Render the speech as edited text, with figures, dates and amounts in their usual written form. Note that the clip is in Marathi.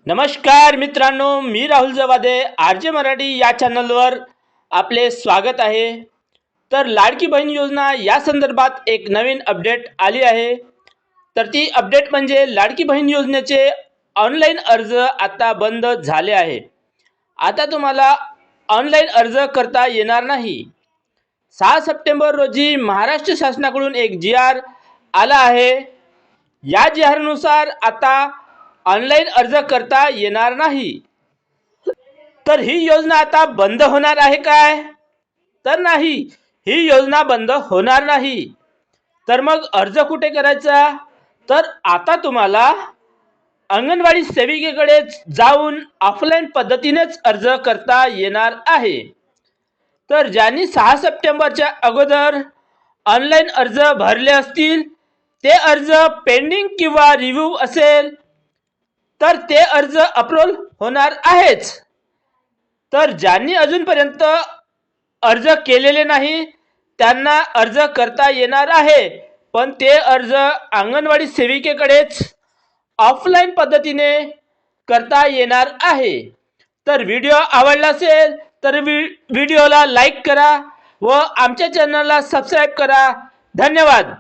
नमस्कार मित्रांनो, मी राहुल जवादे आरजे मराठी या चॅनलवर आपले स्वागत आहे। तर लाडकी बहीण योजना या संदर्भात एक नवीन अपडेट आली आहे। तर ती अपडेट म्हणजे लाडकी बहीण योजनेचे ऑनलाईन अर्ज आता बंद झाले आहे। आता तुम्हाला ऑनलाईन अर्ज करता येणार नाही। 6 सप्टेंबर रोजी महाराष्ट्र शासनाकडून एक जी.आर. आला आहे। या जी.आर.नुसार आता ऑनलाईन अर्ज करता येणार नाही। तर ही योजना आता बंद होणार आहे काय? तर नाही, ही योजना बंद होणार नाही। तर मग अर्ज कुठे करायचा? तर आता तुम्हाला अंगणवाडी सेविकेकडे जाऊन ऑफलाईन पद्धतीनेच अर्ज करता येणार आहे। तर ज्यांनी 6 सप्टेंबरच्या अगोदर ऑनलाईन अर्ज भरले असतील ते अर्ज पेंडिंग किंवा रिव्ह्यू असेल तर ते अर्ज अप्रूव्ह होणार आहेच। तर ज्यांनी अजूनपर्यंत अर्ज केलेले नाही त्यांना अर्ज करता येणार आहे, पण ते अर्ज अंगणवाडी सेविकेकडेच ऑफलाईन पद्धतीने करता येणार आहे। तर व्हिडिओ आवडला असेल तर व्हिडिओला लाईक करा व आमच्या चॅनलला सबस्क्राईब करा। धन्यवाद।